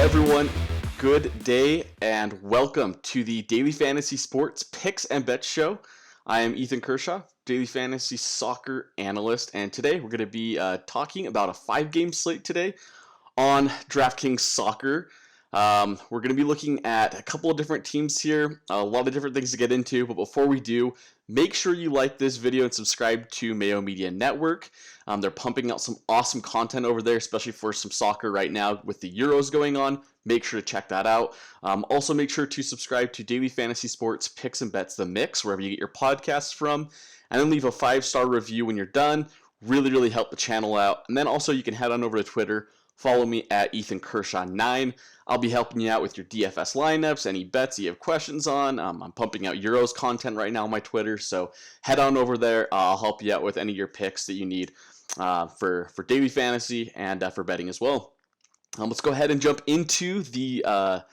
everyone, good day and welcome to the Daily Fantasy Sports Picks and Bets Show. I am Ethan Kershaw, Daily Fantasy Soccer Analyst, and today we're going to be talking about a 5-game slate today on DraftKings Soccer. We're going to be looking at a couple of different teams here, a lot of different things to get into, but before we do, make sure you like this video and subscribe to Mayo Media Network. They're pumping out some awesome content over there, especially for some soccer right now with the Euros going on. Make sure to check that out. Also, make sure to subscribe to Daily Fantasy Sports Picks and Bets The Mix, wherever you get your podcasts from, and then leave a 5-star review when you're done. Really help the channel out. And then also you can head on over to Twitter. Follow me at Ethan Kershaw 9. I'll be helping you out with your DFS lineups, any bets you have questions on. I'm pumping out Euros content right now on my Twitter, so head on over there. I'll help you out with any of your picks that you need for daily fantasy and for betting as well. Let's go ahead and jump into the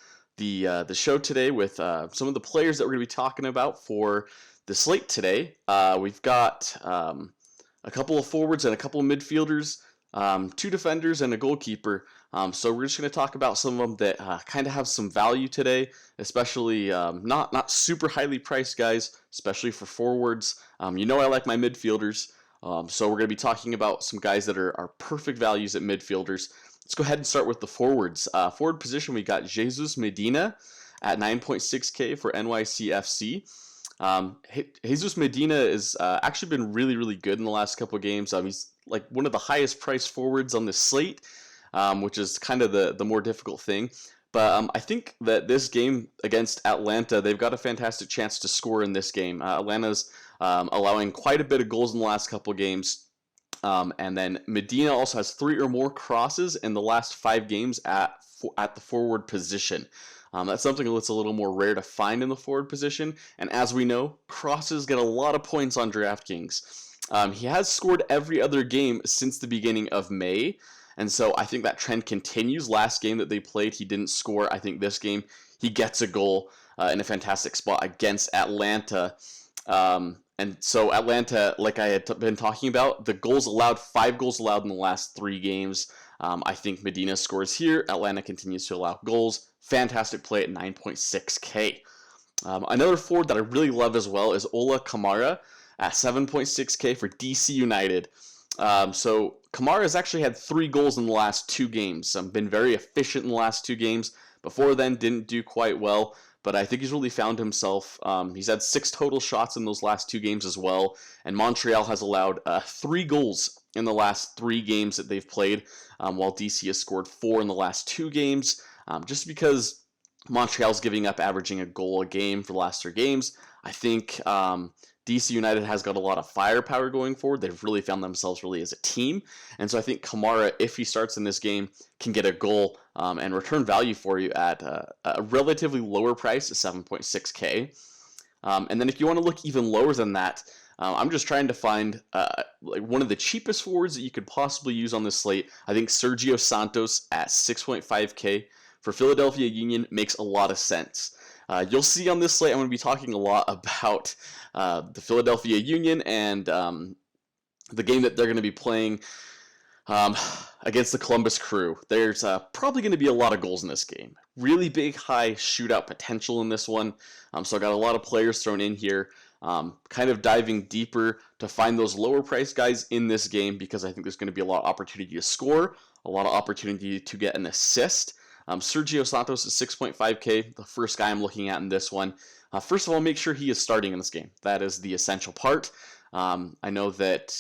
show today with some of the players that we're going to be talking about for the slate today. We've got a couple of forwards and a couple of midfielders. 2 defenders and a goalkeeper. So we're just going to talk about some of them that kind of have some value today, especially not super highly priced guys, especially for forwards. I like my midfielders. So we're going to be talking about some guys that are perfect values at midfielders. Let's go ahead and start with the forwards. Forward position, we got Jesus Medina at 9.6K for NYCFC. Jesus Medina has actually been really good in the last couple of games. He's like one of the highest priced forwards on the slate, which is kind of the more difficult thing. But I think that this game against Atlanta, they've got a fantastic chance to score in this game. Atlanta's allowing quite a bit of goals in the last couple of games. And then Medina also has 3 or more crosses in the last 5 games at the forward position. That's something that's a little more rare to find in the forward position. And as we know, crosses get a lot of points on DraftKings. He has scored every other game since the beginning of May. And so I think that trend continues. Last game that they played, he didn't score. I think this game, he gets a goal in a fantastic spot against Atlanta. And so Atlanta, like I had been talking about, the goals allowed, 5 goals allowed in the last 3 games. I think Medina scores here. Atlanta continues to allow goals. Fantastic play at 9.6K. Another forward that I really love as well is Ola Kamara at 7.6K for DC United. So Kamara has actually had 3 goals in the last 2 games. Been very efficient in the last 2 games. Before then, didn't do quite well, but I think he's really found himself. He's had 6 total shots in those last 2 games as well, and Montreal has allowed 3 goals in the last 3 games that they've played, while DC has scored 4 in the last 2 games. Just because Montreal's giving up averaging a goal a game for the last 3 games, I think DC United has got a lot of firepower going forward. They've really found themselves really as a team. And so I think Kamara, if he starts in this game, can get a goal and return value for you at a relatively lower price at 7.6K. And then if you want to look even lower than that, I'm just trying to find like one of the cheapest forwards that you could possibly use on this slate. I think Sergio Santos at 6.5K for Philadelphia Union makes a lot of sense. You'll see on this slate, I'm going to be talking a lot about the Philadelphia Union and the game that they're going to be playing against the Columbus Crew. There's probably going to be a lot of goals in this game. Really big, high shootout potential in this one. So I got a lot of players thrown in here. Kind of diving deeper to find those lower price guys in this game because I think there's going to be a lot of opportunity to score, a lot of opportunity to get an assist. Sergio Santos is 6.5K, the first guy I'm looking at in this one. First of all, make sure he is starting in this game. That is the essential part. I know that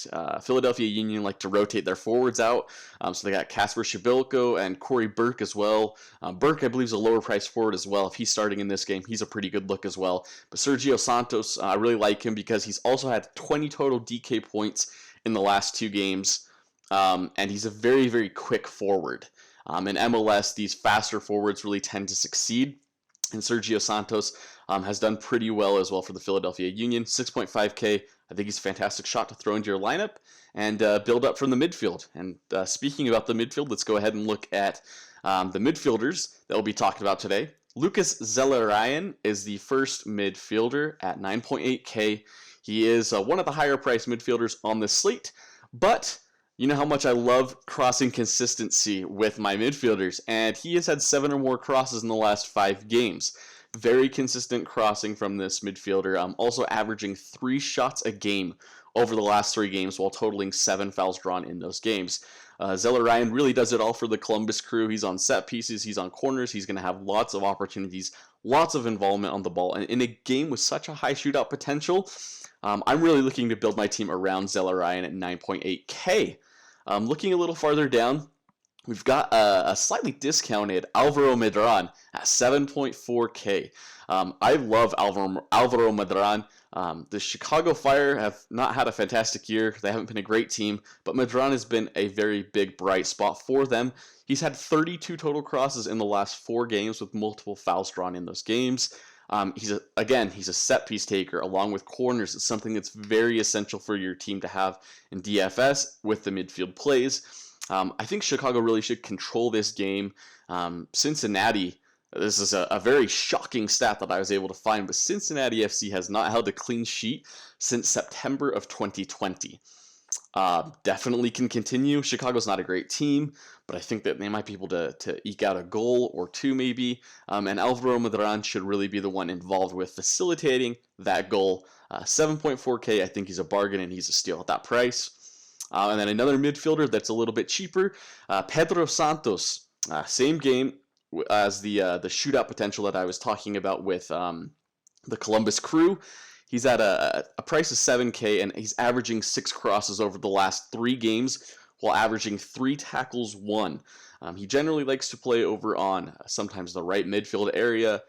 Philadelphia Union like to rotate their forwards out. So they got Kasper Shibilko and Corey Burke as well. Burke, I believe, is a lower price forward as well. If he's starting in this game, he's a pretty good look as well. But Sergio Santos, I really like him because he's also had 20 total DK points in the last 2 games. And he's a very quick forward. In MLS, these faster forwards really tend to succeed. And Sergio Santos has done pretty well as well for the Philadelphia Union. 6.5K. I think he's a fantastic shot to throw into your lineup and build up from the midfield. And speaking about the midfield, let's go ahead and look at the midfielders that we'll be talking about today. Lucas Zelarayan is the first midfielder at 9.8K. He is one of the higher priced midfielders on this slate, but You know how much I love crossing consistency with my midfielders, and he has had 7 or more crosses in the last 5 games. Very consistent crossing from this midfielder, also averaging 3 shots a game over the last 3 games while totaling 7 fouls drawn in those games. Zeller Ryan really does it all for the Columbus Crew. He's on set pieces, he's on corners, he's going to have lots of opportunities, lots of involvement on the ball, and in a game with such a high shootout potential, I'm really looking to build my team around Zeller Ryan at 9.8K. Looking a little farther down, we've got a slightly discounted Alvaro Medran at 7.4K. I love Alvaro Medran. The Chicago Fire have not had a fantastic year. They haven't been a great team, but Medran has been a very big, bright spot for them. He's had 32 total crosses in the last 4 games with multiple fouls drawn in those games. He's a set piece taker along with corners. It's something that's very essential for your team to have in DFS with the midfield plays. I think Chicago really should control this game. Cincinnati, this is a very shocking stat that I was able to find, but Cincinnati FC has not held a clean sheet since September of 2020. Definitely can continue. Chicago's not a great team, but I think that they might be able to eke out a goal or 2 maybe. And Alvaro Medran should really be the one involved with facilitating that goal. 7.4K, I think he's a bargain and he's a steal at that price. And then another midfielder that's a little bit cheaper, Pedro Santos. Same game as the shootout potential that I was talking about with the Columbus Crew. He's at a price of 7K, and he's averaging 6 crosses over the last 3 games while averaging 3 tackles, 1. He generally likes to play over on sometimes the right midfield area,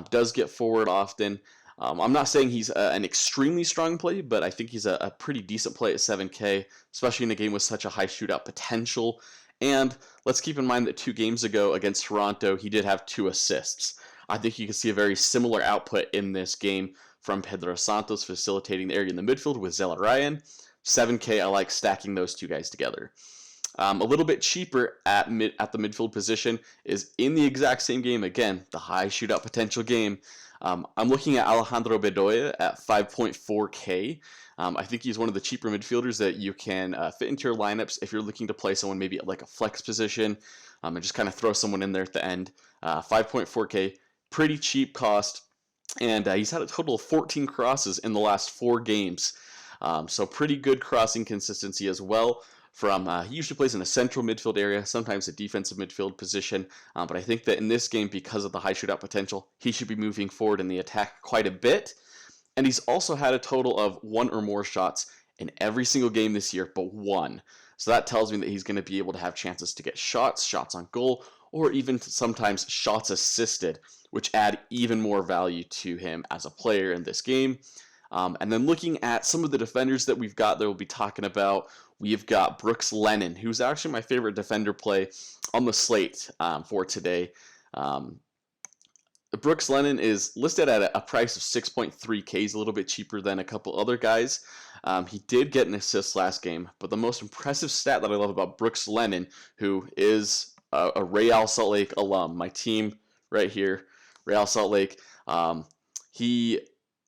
does get forward often. I'm not saying he's an extremely strong play, but I think he's a pretty decent play at 7K, especially in a game with such a high shootout potential. And let's keep in mind that 2 games ago against Toronto, he did have 2 assists. I think you can see a very similar output in this game from Pedro Santos facilitating the area in the midfield with Zeller Ryan. 7K, I like stacking those 2 guys together. A little bit cheaper at the midfield position is in the exact same game, again, the high shootout potential game. I'm looking at Alejandro Bedoya at 5.4K. I think he's one of the cheaper midfielders that you can fit into your lineups if you're looking to play someone maybe at like a flex position and just kind of throw someone in there at the end. 5.4K, pretty cheap cost. And he's had a total of 14 crosses in the last 4 games. So pretty good crossing consistency as well. He usually plays in a central midfield area, sometimes a defensive midfield position. But I think that in this game, because of the high shootout potential, he should be moving forward in the attack quite a bit. And he's also had a total of 1 or more shots in every single game this year, but 1. So that tells me that he's going to be able to have chances to get shots on goal, or even sometimes shots assisted, which add even more value to him as a player in this game. And then looking at some of the defenders that we've got that we'll be talking about, we've got Brooks Lennon, who's actually my favorite defender play on the slate for today. Brooks Lennon is listed at a price of 6.3K. He's a little bit cheaper than a couple other guys. He did get an assist last game, but the most impressive stat that I love about Brooks Lennon, who is a Real Salt Lake alum, my team right here, Real Salt Lake, he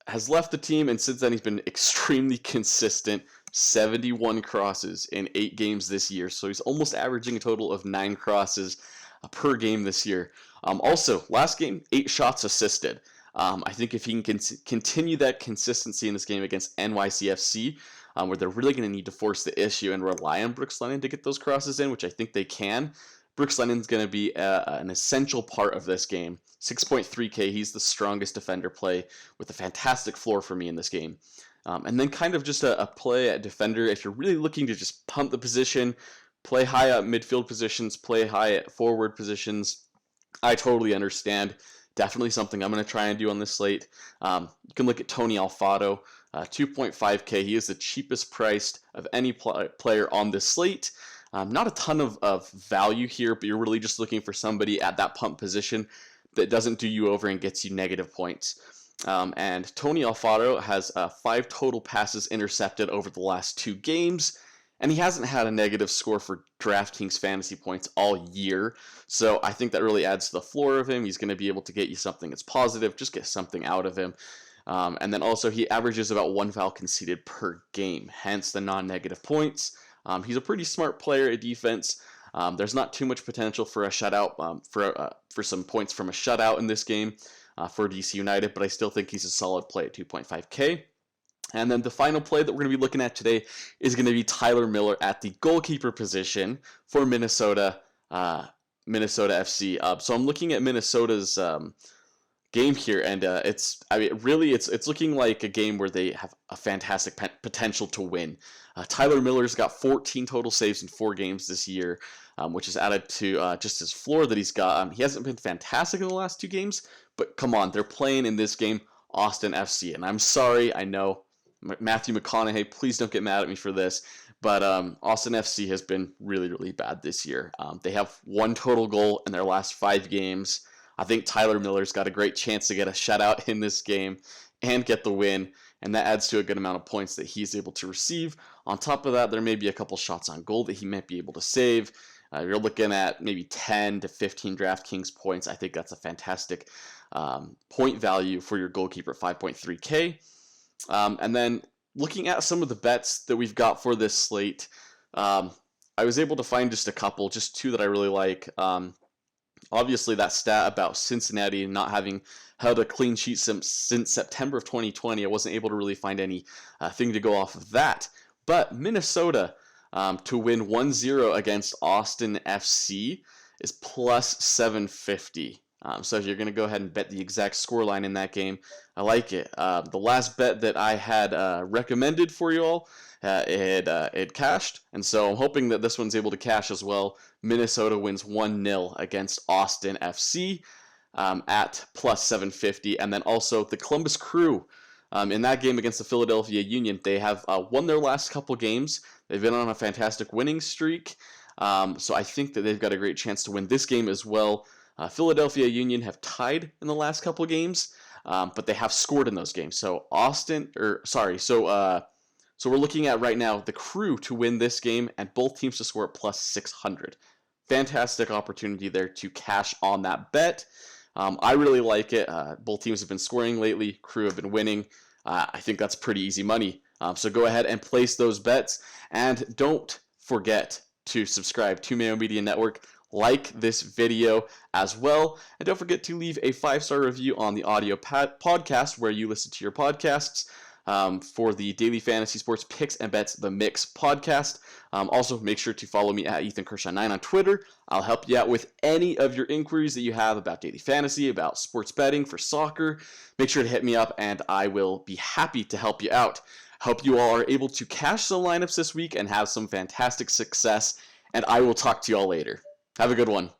has left the team, and since then he's been extremely consistent. 71 crosses in 8 games this year, so he's almost averaging a total of 9 crosses per game this year. Also, last game, 8 shots assisted. I think if he can continue that consistency in this game against NYCFC, where they're really going to need to force the issue and rely on Brooks Lennon to get those crosses in, which I think they can, Brooks Lennon's going to be an essential part of this game. 6.3K, he's the strongest defender play with a fantastic floor for me in this game. And then kind of just a play at defender, if you're really looking to just pump the position, play high at midfield positions, play high at forward positions, I totally understand. Definitely something I'm going to try and do on this slate. You can look at Tony Alfaro, 2.5K. He is the cheapest priced of any player on this slate. Not a ton of value here, but you're really just looking for somebody at that pump position that doesn't do you over and gets you negative points. And Tony Alfaro has 5 total passes intercepted over the last 2 games, and he hasn't had a negative score for DraftKings fantasy points all year. So I think that really adds to the floor of him. He's going to be able to get you something that's positive, just get something out of him. And then also he averages about 1 foul conceded per game, hence the non-negative points. He's a pretty smart player at defense. There's not too much potential for a shutout, for some points from a shutout in this game for DC United, but I still think he's a solid play at 2.5K. And then the final play that we're going to be looking at today is going to be Tyler Miller at the goalkeeper position for Minnesota FC. So I'm looking at Minnesota's game here, and it's looking like a game where they have a fantastic potential to win. Tyler Miller's got 14 total saves in 4 games this year, which is added to just his floor that he's got. He hasn't been fantastic in the last 2 games, but come on, they're playing in this game Austin FC, and I'm sorry, I know, Matthew McConaughey, please don't get mad at me for this, but Austin FC has been really, really bad this year. They have 1 total goal in their last 5 games. I think Tyler Miller's got a great chance to get a shutout in this game and get the win, and that adds to a good amount of points that he's able to receive. On top of that, there may be a couple shots on goal that he might be able to save. You're looking at maybe 10 to 15 DraftKings points. I think that's a fantastic point value for your goalkeeper at 5.3K. And then looking at some of the bets that we've got for this slate, I was able to find just a couple, just 2 that I really like. Obviously, that stat about Cincinnati not having held a clean sheet since September of 2020, I wasn't able to really find any thing to go off of that. But Minnesota to win 1-0 against Austin FC is plus 750. So if you're going to go ahead and bet the exact scoreline in that game, I like it. The last bet that I had recommended for you all, it cashed, and so I'm hoping that this one's able to cash as well. Minnesota wins 1-0 against Austin FC at plus 750, and then also the Columbus Crew in that game against the Philadelphia Union. They have won their last couple games. They've been on a fantastic winning streak, so I think that they've got a great chance to win this game as well. Philadelphia Union have tied in the last couple games, but they have scored in those games. So so we're looking at right now the Crew to win this game and both teams to score at plus 600. Fantastic opportunity there to cash on that bet. I really like it. Both teams have been scoring lately. Crew have been winning. I think that's pretty easy money. So go ahead and place those bets, and don't forget to subscribe to Mayo Media Network. Like this video as well, and don't forget to leave a 5-star review on the audio podcast where you listen to your podcasts for the Daily Fantasy Sports Picks and Bets The Mix podcast. Also, make sure to follow me at Ethan Kershaw 9 on Twitter. I'll help you out with any of your inquiries that you have about daily fantasy, about sports betting for soccer. Make sure to hit me up, and I will be happy to help you out. Hope you all are able to cash some lineups this week and have some fantastic success, and I will talk to you all later. Have a good one.